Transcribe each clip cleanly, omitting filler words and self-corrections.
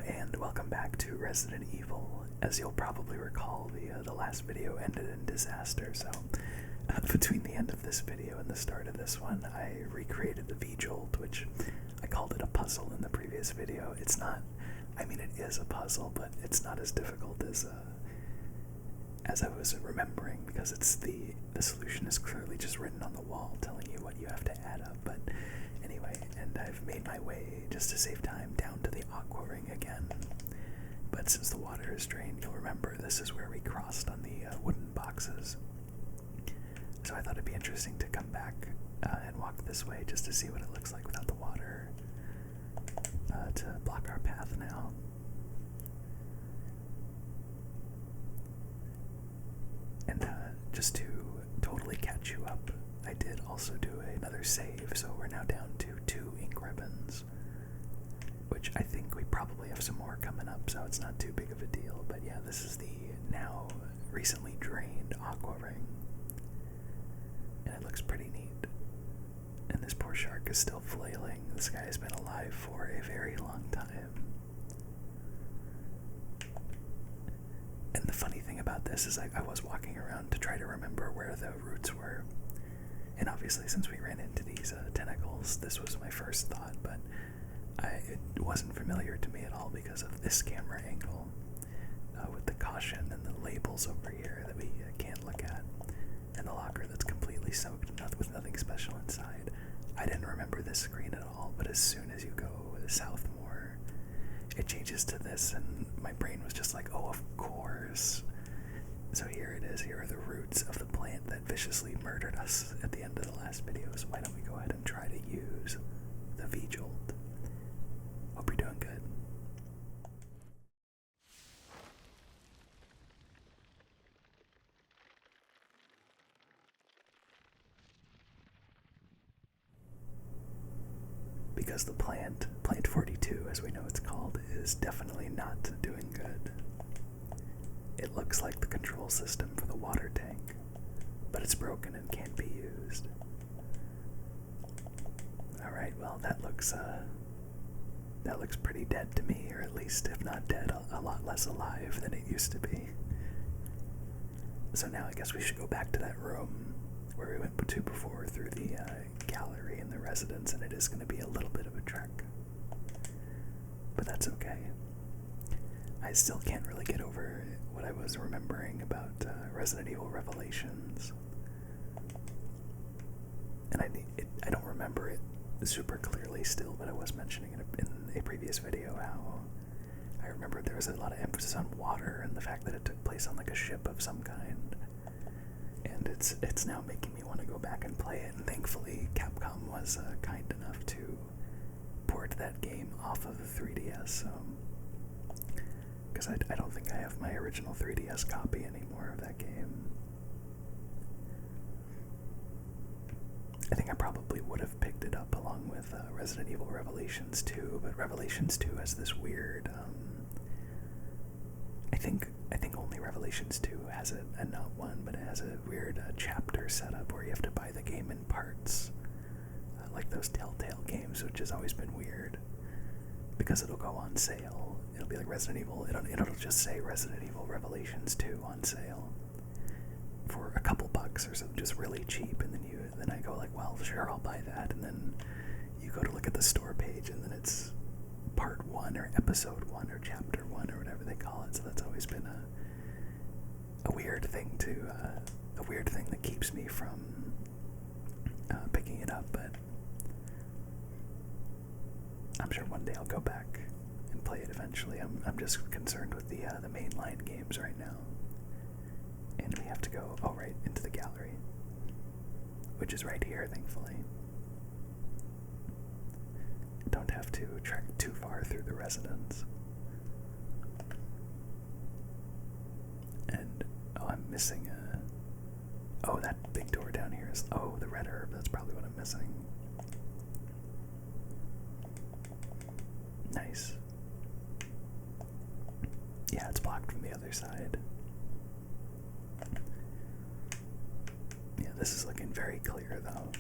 and welcome back to Resident Evil. As you'll probably recall, the last video ended in disaster, so between the end of this video and the start of this one, I recreated the V-Jolt, which I called it a puzzle in the previous video. It's not, I mean it is a puzzle, but it's not as difficult as I was remembering, because it's the solution is clearly just written on the wall telling you what you have to add up. But anyway, and I've made my way, just to save time, down to the aqua ring again. But since the water is drained, you'll remember this is where we crossed on the wooden boxes. So I thought it'd be interesting to come back and walk this way just to see what it looks like without the water to block our path now. And just to totally catch you up, I did also do another save, so we're now down to 2 ink ribbons, which I think we probably have some more coming up, so it's not too big of a deal. But yeah, this is the now recently drained aqua ring, and it looks pretty neat. And this poor shark is still flailing. This guy has been alive for a very long time. And the funny thing about this is I was walking around to try to remember where the roots were. And obviously, since we ran into these tentacles, this was my first thought, but it wasn't familiar to me at all because of this camera angle with the caution and the labels over here that we can't look at, and the locker that's completely soaked with nothing special inside. I didn't remember this screen at all, but as soon as you go south more, it changes to this, and my brain was just like, oh, of course. So here it is. Here are the roots of the plant that viciously murdered us at the end of the last video. So why don't we go ahead and try to use the V-Jolt. Hope you're doing good. Because the plant 42, as we know it's called, is definitely not doing good. It looks like the control system for the water tank, but it's broken and can't be used. Alright, well that looks pretty dead to me, or at least, if not dead, a lot less alive than it used to be. So now I guess we should go back to that room where we went to before, through the gallery and the residence, and it is going to be a little bit of a trek. But that's okay. I still can't really get over what I was remembering about Resident Evil Revelations. And I don't remember it super clearly still, but I was mentioning in a previous video how I remember there was a lot of emphasis on water and the fact that it took place on like a ship of some kind. And it's now making me want to go back and play it, and thankfully Capcom was kind enough to port that game off of the 3DS, because I don't think I have my original 3DS copy anymore of that game. I think I probably would have picked it up along with Resident Evil Revelations 2, but Revelations 2 has this weird, I think only Revelations 2 has it, and not 1, but it has a weird chapter setup where you have to buy the game in parts, like those Telltale games, which has always been weird, because it'll go on sale. It'll be like Resident Evil, it'll just say Resident Evil Revelations 2 on sale for a couple bucks or so, just really cheap, and then I go like, well, sure, I'll buy that, and then you go to look at the store page, and then it's part 1 or episode 1 or chapter 1 or whatever they call it. So that's always been a weird thing that keeps me from picking it up, but I'm sure one day I'll go back and play it eventually. I'm just concerned with the mainline games right now. And we have to go, right into the gallery, which is right here, thankfully. Don't have to trek too far through the residence. And, I'm missing that big door down here is, the red herb, that's probably what I'm missing. Nice. Yeah, it's blocked from the other side. Yeah, this is looking very clear, though.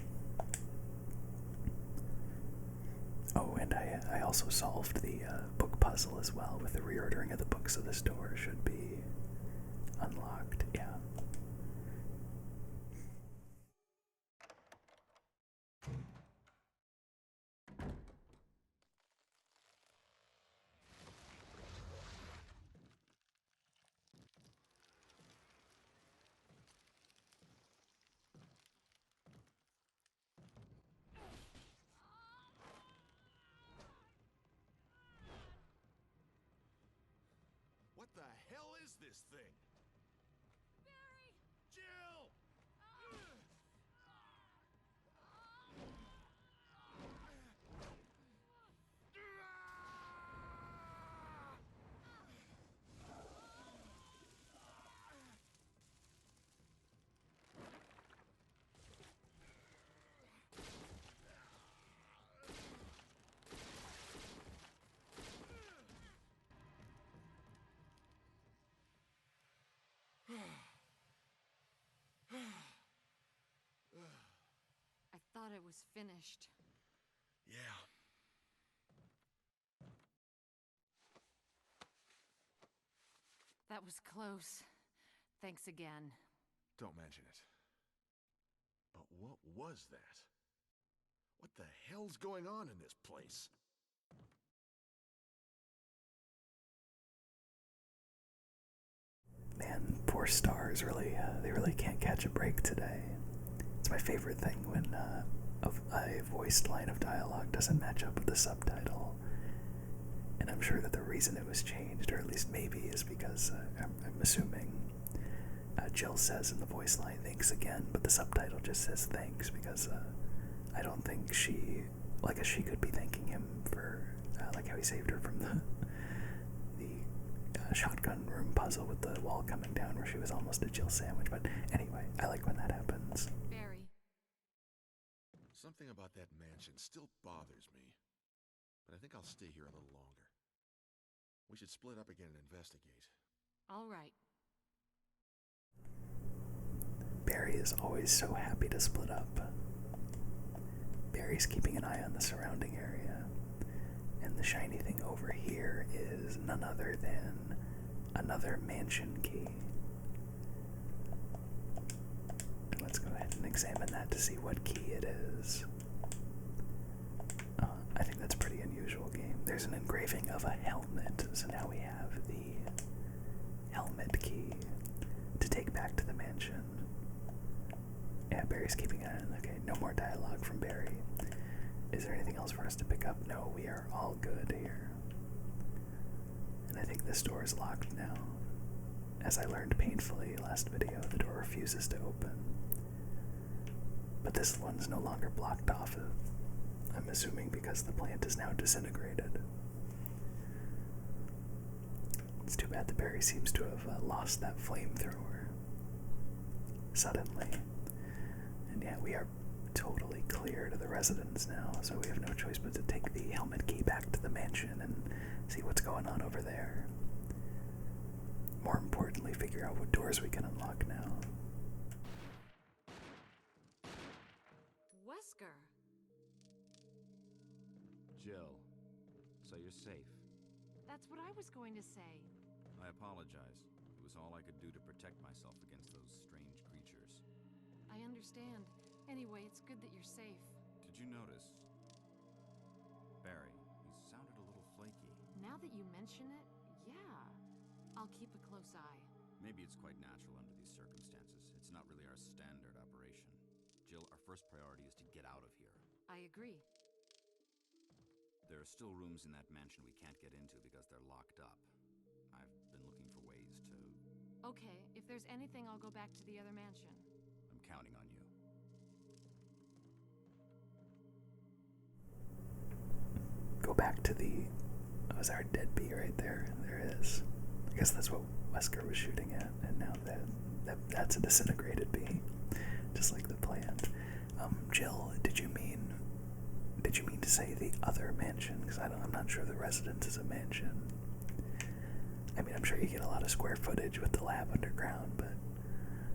Oh, and I also solved the book puzzle as well with the reordering of the books, so this door should be unlocked. Yeah. What the hell is this thing? Barry! Jill! I thought it was finished. Yeah. That was close. Thanks again. Don't mention it. But what was that? What the hell's going on in this place? Man, poor S.T.A.R.S really, they really can't catch a break today. It's my favorite thing when a voiced line of dialogue doesn't match up with the subtitle. And I'm sure that the reason it was changed, or at least maybe, is because I'm assuming Jill says in the voice line, "Thanks again," but the subtitle just says "thanks" because I don't think she could be thanking him for like how he saved her from the shotgun room puzzle with the wall coming down where she was almost a Jill sandwich. But anyway, I like when that happens. Barry. Something about that mansion still bothers me. But I think I'll stay here a little longer. We should split up again and investigate. All right. Barry is always so happy to split up. Barry's keeping an eye on the surrounding area. And the shiny thing over here is none other than another mansion key. Let's go ahead and examine that to see what key it is. I think that's a pretty unusual game. There's an engraving of a helmet, so now we have the helmet key to take back to the mansion. Yeah, Barry's keeping an eye on. Okay, no more dialogue from Barry. Is there anything else for us to pick up? No, we are all good here. And I think this door is locked now. As I learned painfully last video, the door refuses to open. But this one's no longer blocked off, I'm assuming because the plant is now disintegrated. It's too bad that Barry seems to have lost that flamethrower suddenly. And yeah, we are totally clear to the residence now, so we have no choice but to take the helmet key back to the mansion and see what's going on over there. More importantly, figure out what doors we can unlock now. Wesker. Jill, so you're safe. That's what I was going to say. I apologize. It was all I could do to protect myself against those strange creatures. I understand. Anyway, it's good that you're safe. Did you notice? Barry, he sounded a little flaky. Now that you mention it, yeah. I'll keep a close eye. Maybe it's quite natural under these circumstances. It's not really our standard operation. Jill, our first priority is to get out of here. I agree. There are still rooms in that mansion we can't get into because they're locked up. I've been looking for ways to... Okay, if there's anything, I'll go back to the other mansion. I'm counting on you. Go back to the... Oh, is there a dead bee right there? There is. I guess that's what Wesker was shooting at, and now that's a disintegrated bee, just like the plant. Jill, did you mean to say the other mansion? Because I'm not sure the residence is a mansion. I mean, I'm sure you get a lot of square footage with the lab underground, but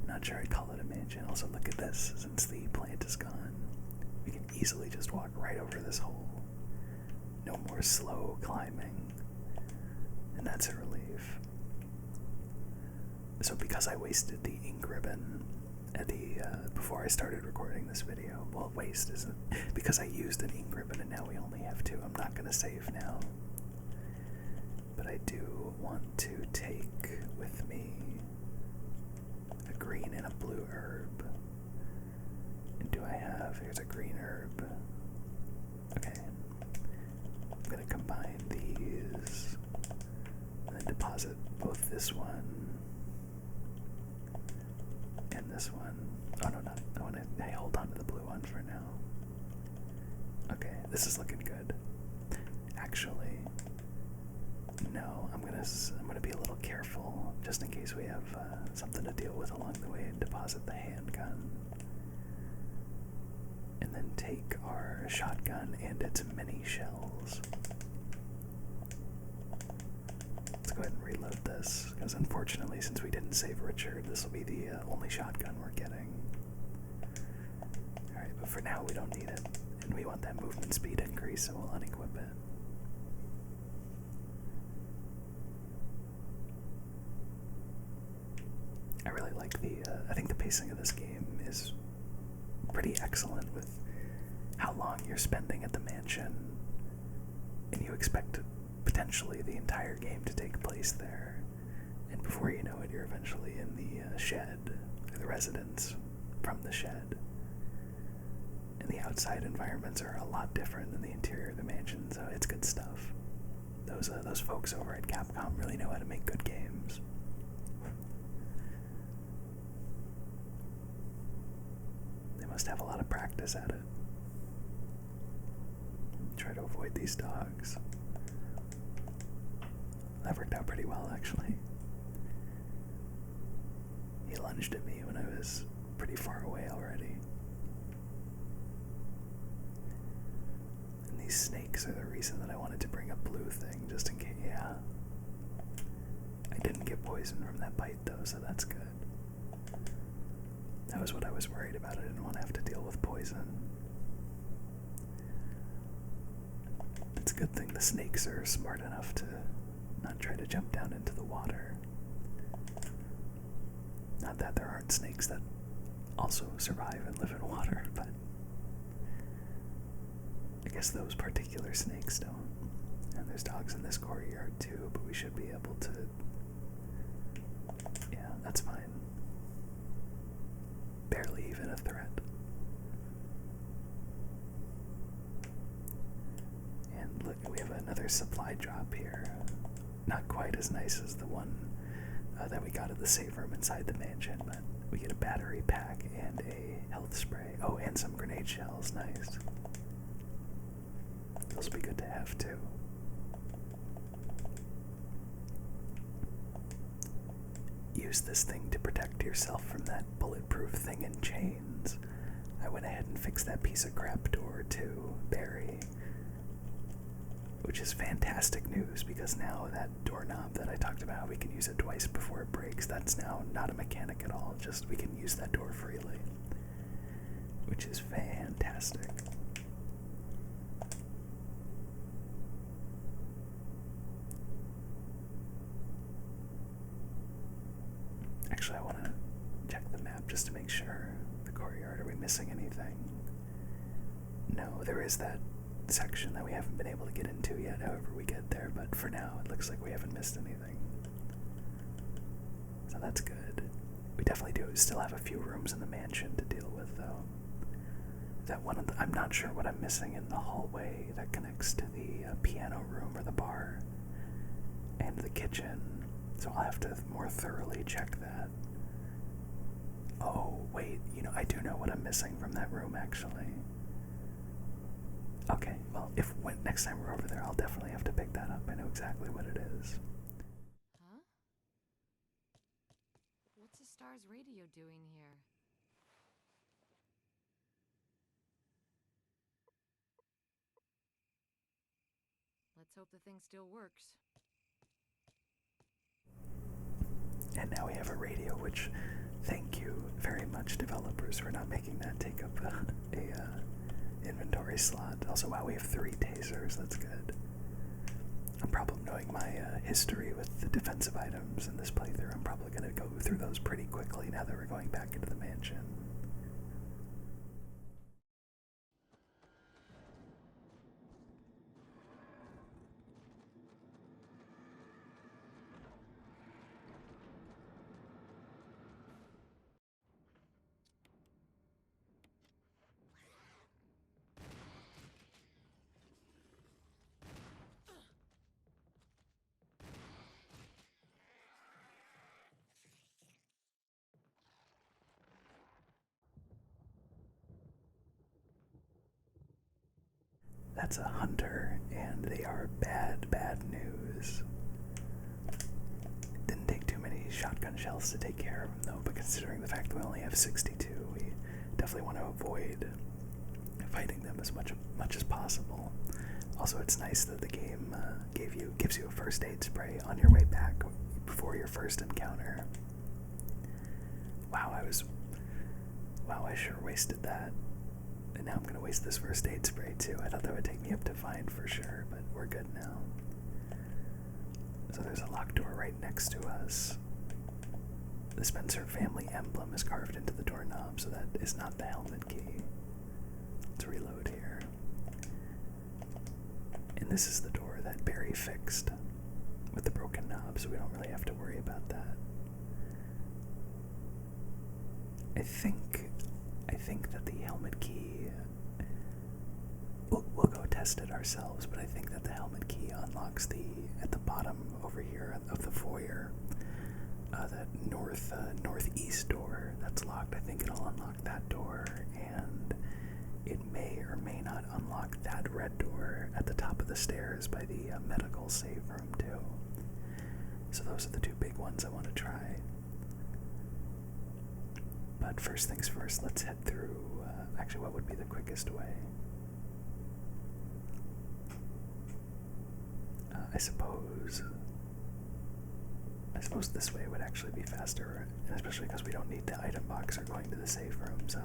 I'm not sure I'd call it a mansion. Also, look at this. Since the plant is gone, we can easily just walk right over this hole. No more slow climbing. and that's a relief. So because I wasted the ink ribbon at before I started recording this video, well, waste isn't, because I used an ink ribbon and now we only have two, I'm not going to save now. But I do want to take with me a green and a blue herb. And do I have, here's a green herb. Okay. I'm going to combine these and then deposit both this one and this one. Oh no, not, I want to hold on to the blue one for now. Okay, this is looking good. Actually, no, I'm gonna be a little careful just in case we have something to deal with along the way and deposit the handgun. And then take our shotgun and its mini shells. Let's go ahead and reload this, because unfortunately, since we didn't save Richard, this will be the only shotgun we're getting. Alright, but for now we don't need it, and we want that movement speed increase, so we'll unequip it. I really like I think the pacing of this game is pretty excellent with how long you're spending at the mansion, and you expect potentially the entire game to take place there, and before you know it, you're eventually in the shed, or the residence from the shed, and the outside environments are a lot different than the interior of the mansion, so it's good stuff. Those folks over at Capcom really know how to make good games. They must have a lot of practice at it. Try to avoid these dogs. That worked out pretty well, actually. He lunged at me when I was pretty far away already. And these snakes are the reason that I wanted to bring a blue thing, just in case. Yeah. I didn't get poisoned from that bite, though, so that's good. That was what I was worried about. I didn't want to have to deal with poison. It's a good thing the snakes are smart enough to not try to jump down into the water. Not that there aren't snakes that also survive and live in water, but I guess those particular snakes don't. And there's dogs in this courtyard too, but we should be able to... Yeah, that's fine. Barely even a threat. And look, we have another supply drop here. Not quite as nice as the one that we got at the save room inside the mansion, but we get a battery pack and a health spray. Oh, and some grenade shells. Nice. Those will be good to have too. Use this thing to protect yourself from that bulletproof thing in chains. I went ahead and fixed that piece of crap door too, Barry. Which is fantastic news, because now that doorknob that I talked about, we can use it twice before it breaks. That's now not a mechanic at all, just we can use that door freely. Which is fantastic. Actually, I want to check the map just to make sure. The courtyard, are we missing anything? No, there is that section that we haven't been able to get into yet, however we get there, but for now it looks like we haven't missed anything. So that's good. We definitely do still have a few rooms in the mansion to deal with, though. That one I'm not sure what I'm missing in the hallway that connects to the piano room or the bar and the kitchen, so I'll have to more thoroughly check that. Oh, wait, I do know what I'm missing from that room, actually. Okay, well, next time we're over there, I'll definitely have to pick that up. I know exactly what it is. Huh? What's S.T.A.R.S radio doing here? Let's hope the thing still works. And now we have a radio, which, thank you very much, developers, for not making that take up a inventory slot. Also, wow, we have 3 tasers. That's good. I'm probably knowing my history with the defensive items in this playthrough. I'm probably going to go through those pretty quickly now that we're going back into the mansion. That's a hunter, and they are bad, bad news. Didn't take too many shotgun shells to take care of them, though, but considering the fact that we only have 62, we definitely want to avoid fighting them as much as possible. Also, it's nice that the game gives you a first aid spray on your way back before your first encounter. Wow, I sure wasted that. And now I'm going to waste this first aid spray too. I thought that would take me up to Vine for sure, but we're good now. So there's a locked door right next to us. The Spencer family emblem is carved into the doorknob, so that is not the helmet key. Let's reload here. And this is the door that Barry fixed with the broken knob, so we don't really have to worry about that. I think that the helmet key, we'll go test it ourselves, but I think that the helmet key unlocks at the bottom over here of the foyer, that northeast door that's locked. I think it'll unlock that door, and it may or may not unlock that red door at the top of the stairs by the medical save room too. So those are the two big ones I want to try. But first things first, let's head through, actually what would be the quickest way? I suppose this way would actually be faster, and especially because we don't need the item box or going to the safe room, so.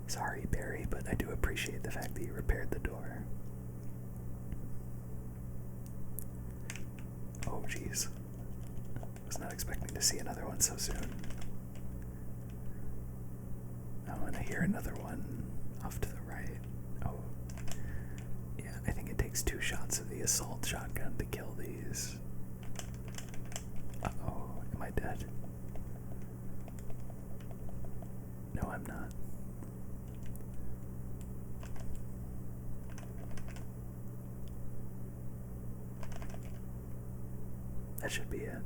Sorry, Barry, but I do appreciate the fact that you repaired the door. Oh, jeez. Was not expecting to see another one so soon. Oh, and I hear another one off to the right. Oh, yeah, I think it takes 2 shots of the assault shotgun to kill these. Uh-oh, am I dead? No, I'm not. That should be it.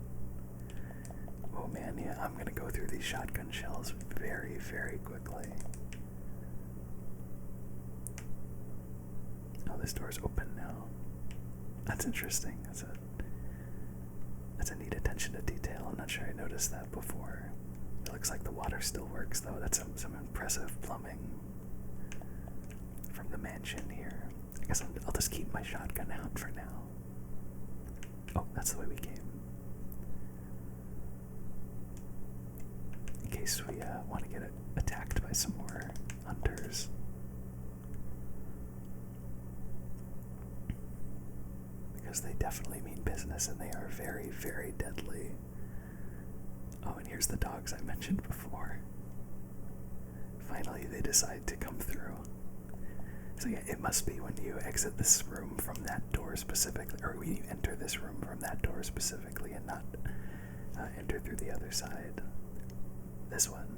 Oh man, yeah, I'm gonna go through these shotgun shells very, very quickly. Oh, this door's open now. That's interesting. That's a neat attention to detail. I'm not sure I noticed that before. It looks like the water still works though. That's some impressive plumbing from the mansion here. I guess I'll just keep my shotgun out for now. Oh, that's the way we came. In case we want to get attacked by some more hunters. Because they definitely mean business and they are very, very deadly. Oh, and here's the dogs I mentioned before. Finally, they decide to come through. So yeah, it must be when you exit this room from that door specifically, or when you enter this room from that door specifically and not enter through the other side. This one.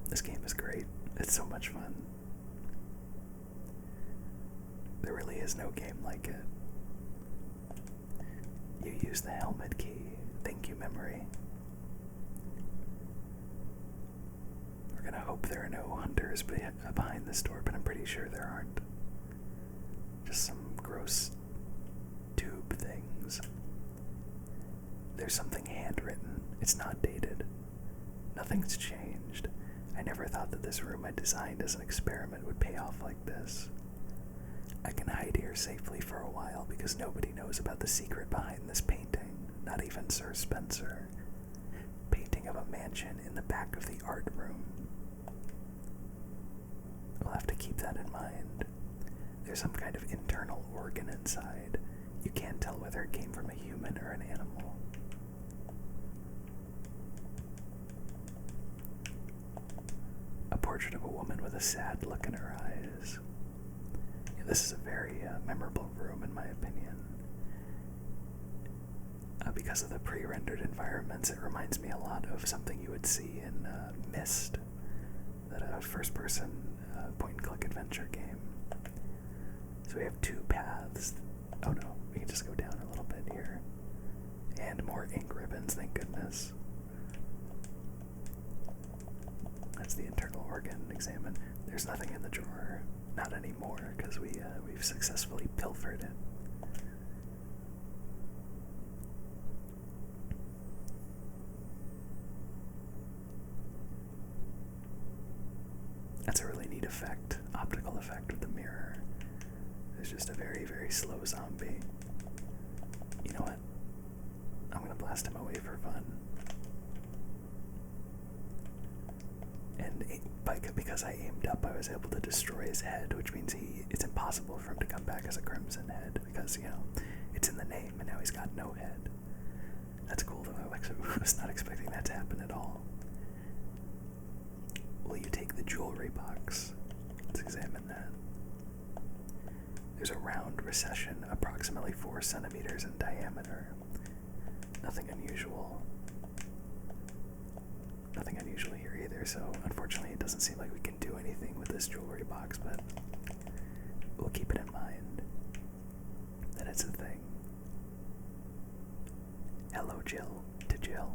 This game is great. It's so much fun. There really is no game like it. You use the helmet key. Thank you, memory. We're gonna hope there are no hunters behind this door, but I'm pretty sure there aren't. Just some gross tube things. There's something handwritten. It's not dated. Nothing's changed. I never thought that this room I designed as an experiment would pay off like this. I can hide here safely for a while because nobody knows about the secret behind this painting, not even Sir Spencer. Painting of a mansion in the back of the art room. that in mind. There's some kind of internal organ inside. You can't tell whether it came from a human or an animal. A portrait of a woman with a sad look in her eyes. Yeah, this is a very memorable room in my opinion. Because of the pre-rendered environments, it reminds me a lot of something you would see in Myst, that first-person point-and-click adventure game. So we have two paths. Oh no, we can just go down a little bit here. And more ink ribbons, thank goodness. That's the internal organ examined. There's nothing in the drawer. Not anymore, because we've successfully pilfered it. That's a really neat effect, optical effect with the mirror. There's just a very, very slow zombie. You know what? I'm gonna blast him away for fun. And because I aimed up, I was able to destroy his head, which means it's impossible for him to come back as a Crimson Head, because, you know, it's in the name, and now he's got no head. That's cool, though. I was not expecting that to happen at all. Will you take the jewelry box? Let's examine that. There's a round recession, approximately 4 centimeters in diameter. Nothing unusual. Nothing unusual here either, so unfortunately it doesn't seem like we can do anything with this jewelry box, but we'll keep it in mind that it's a thing. Hello, Jill. To Jill.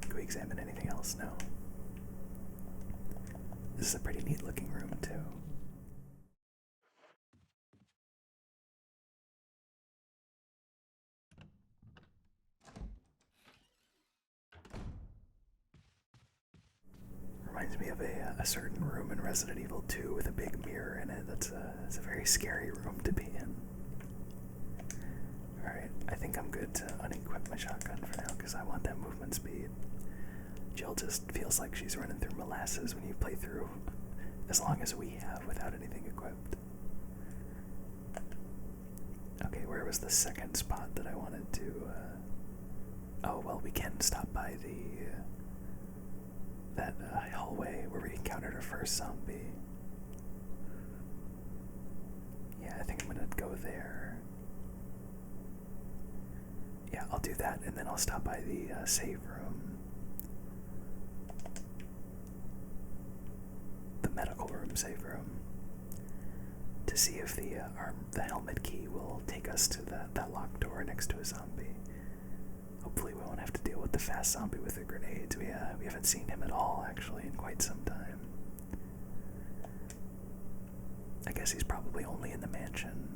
Can we examine anything else? No. This is a pretty neat looking room, too. Reminds me of a certain room in Resident Evil 2 with a big mirror in it. That's a very scary room to be in. Alright, I think I'm good to unequip my shotgun for now, because I want that movement speed. Jill just feels like she's running through molasses when you play through as long as we have without anything equipped. Okay, where was the second spot that I wanted to, oh, well, we can stop by that hallway where we encountered our first zombie. Yeah, I think I'm gonna go there. Yeah, I'll do that, and then I'll stop by the save room. The medical room, save room. To see if the helmet key will take us to that locked door next to a zombie. Hopefully we won't have to deal with the fast zombie with the grenades. We haven't seen him at all, actually, in quite some time. I guess he's probably only in the mansion.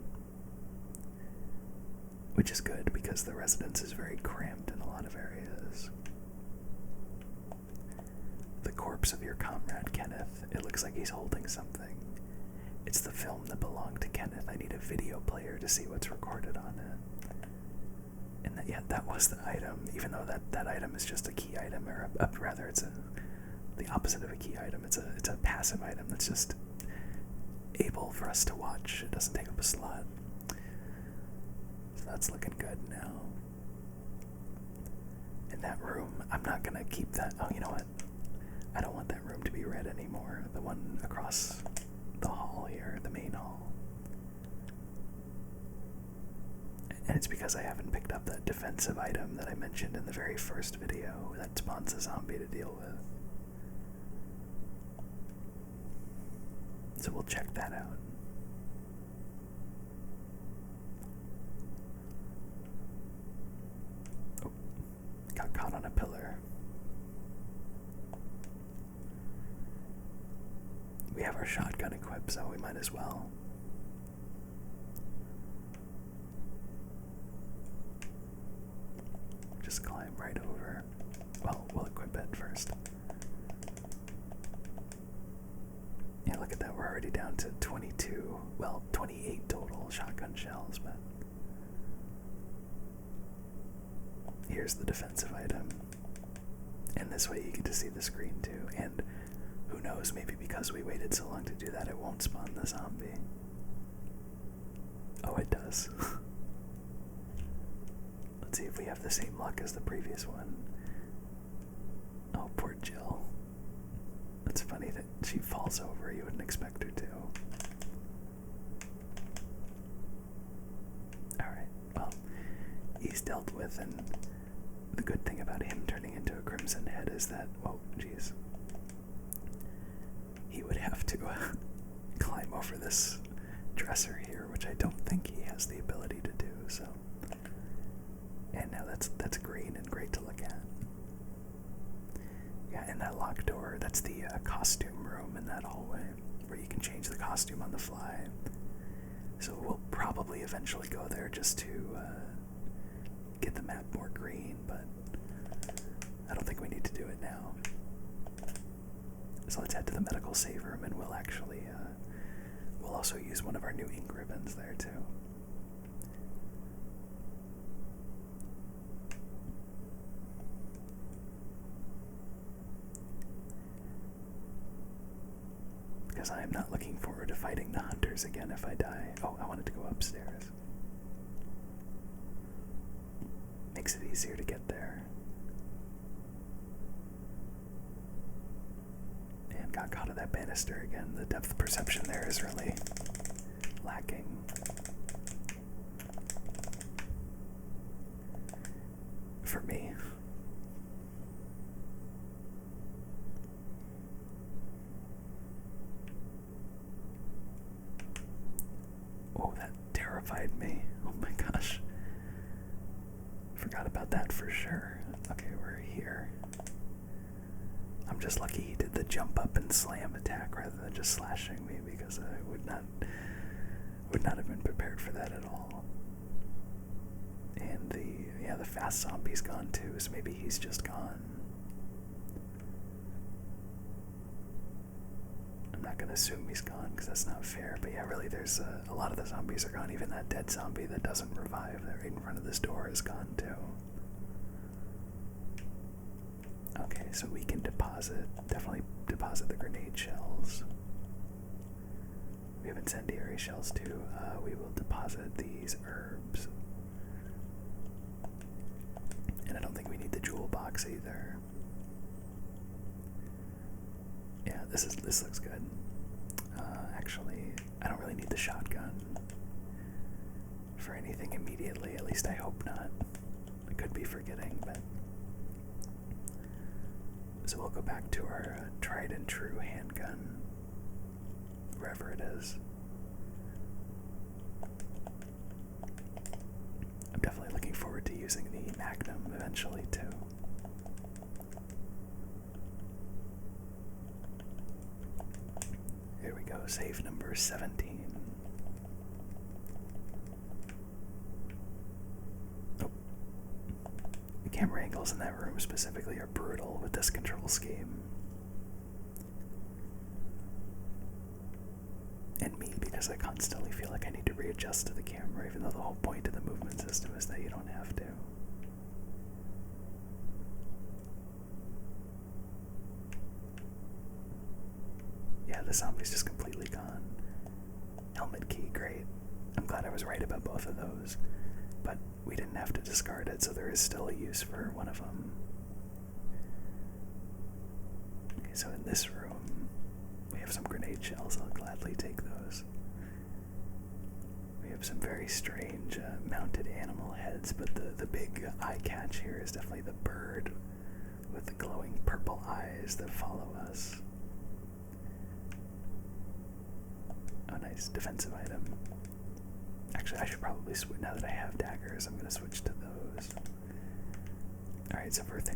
Which is good, because the residence is very cramped in a lot of areas. The corpse of your comrade, Kenneth. It looks like he's holding something. It's the film that belonged to Kenneth. I need a video player to see what's recorded on it. And that was the item, even though that item is just a key item, or rather it's the opposite of a key item. It's a passive item that's just able for us to watch. It doesn't take up a slot. So that's looking good now. In that room, I'm not gonna keep that. Oh, you know what? I don't want that room to be red anymore. The one across the hall here, the main hall. And it's because I haven't picked up that defensive item that I mentioned in the very first video that spawns a zombie to deal with. So we'll check that out. Oh, got caught on a pillar. We have our shotgun equipped, so we might as well. Just climb right over. Well, we'll equip it first. Yeah, look at that. We're already down to 22, well, 28 total shotgun shells, but here's the defensive item. And this way you get to see the screen too. And who knows, maybe because we waited so long to do that, it won't spawn the zombie. Oh, it does. Let's see if we have the same luck as the previous one. Oh, poor Jill. It's funny that she falls over. You wouldn't expect her to. Alright, well, he's dealt with, and the good thing about him turning into a Crimson Head is that, oh, jeez, he would have to climb over this dresser here, which I don't think he has the ability to do, so. And now that's green and great to look at. Yeah, and that locked door, that's the costume room in that hallway, where you can change the costume on the fly. So we'll probably eventually go there just to get the map more green, but I don't think we need to do it now. So let's head to the medical save room, and we'll actually, we'll also use one of our new ink ribbons there too. Because I am not looking forward to fighting the hunters again if I die. Oh, I wanted to go upstairs. Makes it easier to get there. And got caught at that banister again. The depth perception there is really lacking. For me. Oh, that terrified me. Oh my gosh. Forgot about that for sure. Okay, we're here. I'm just lucky he did the jump up and slam attack rather than just slashing me, because I would not have been prepared for that at all. And the fast zombie's gone too, so maybe he's just gone. I'm not gonna assume he's gone because that's not fair, but yeah, really, there's a lot of the zombies are gone. Even that dead zombie that doesn't revive that right in front of this door is gone too. Okay, so we can definitely deposit the grenade shells. We have incendiary shells too. We will deposit these herbs. And I don't think we need the jewel box either. Yeah, this looks good. Actually, I don't really need the shotgun for anything immediately. At least I hope not. I could be forgetting, but so we'll go back to our tried and true handgun, wherever it is. I'm definitely looking forward to using the Magnum eventually too. Here we go, save number 17. Oh. The camera angles in that room specifically are brutal with this control scheme. And me, because I constantly feel like I need to readjust to the camera, even though the whole point of the movement system is that you don't have to. Yeah, the zombie's just completely gone. Helmet key, great. I'm glad I was right about both of those. But we didn't have to discard it, so there is still a use for one of them. Okay, so in this room, we have some grenade shells. I'll gladly take those. We have some very strange mounted animal heads, but the big eye catch here is definitely the bird with the glowing purple eyes that follow us. Oh, nice. Defensive item. Actually, I should probably switch. Now that I have daggers, I'm going to switch to those. Alright, so first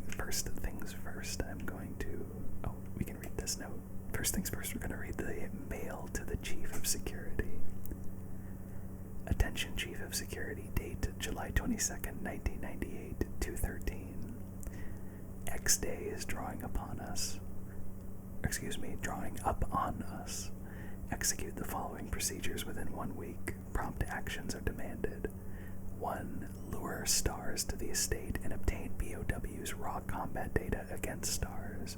things first, I'm going to... Oh, we can read this note. First things first, we're going to read the mail to the Chief of Security. Attention, Chief of Security. Date, July 22nd, 1998, 2:13. X-Day is drawing upon us. Drawing up on us. Execute the following procedures within 1 week. Prompt actions are demanded. 1. Lure S.T.A.R.S to the estate and obtain B.O.W's raw combat data against S.T.A.R.S.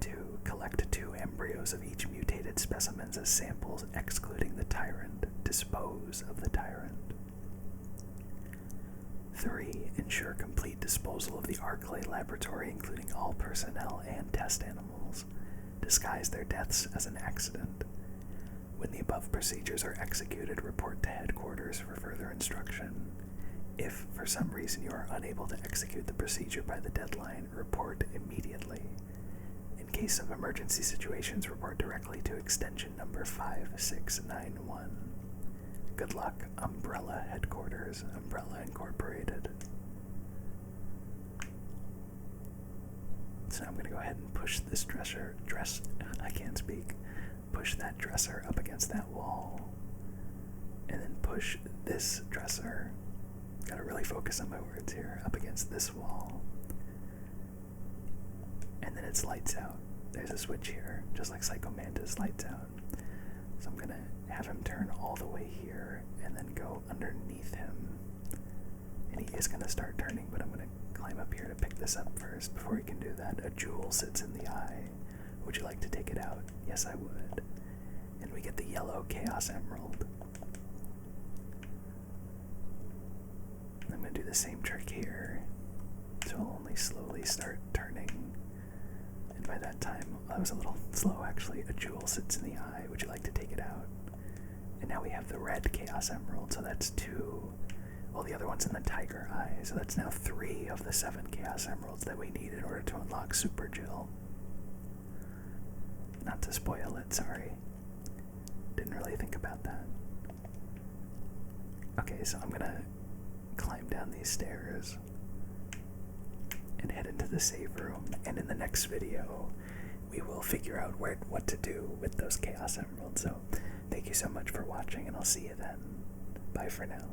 2. collect 2 embryos of each mutated specimens as samples, excluding the Tyrant. Dispose of the Tyrant. 3. Ensure complete disposal of the Arklay Laboratory, including all personnel and test animals. Disguise their deaths as an accident. When the above procedures are executed, report to headquarters for further instruction. If, for some reason, you are unable to execute the procedure by the deadline, report immediately. In case of emergency situations, report directly to extension number 5691. Good luck, Umbrella Headquarters, Umbrella Incorporated. So now I'm going to go ahead and push this push that dresser up against that wall. And then push this dresser, gotta really focus on my words here, up against this wall. And then it's lights out. There's a switch here, just like Psycho Mantis lights out. So I'm gonna have him turn all the way here and then go underneath him. And he is gonna start turning, but I'm gonna climb up here to pick this up first. Before he can do that, a jewel sits in the eye. Would you like to take it out? Yes, I would. And we get the yellow Chaos Emerald. I'm going to do the same trick here. So I'll only slowly start turning. And by that time, I was a little slow actually. A jewel sits in the eye. Would you like to take it out? And now we have the red Chaos Emerald. So that's 2. Well, the other one's in the tiger eye. So that's now 3 of the 7 Chaos Emeralds that we need in order to unlock Super Jill. Not to spoil it, sorry. Didn't really think about that. Okay, so I'm gonna climb down these stairs and head into the save room, and in the next video we will figure out what to do with those Chaos Emeralds. So thank you so much for watching, and I'll see you then. Bye for now.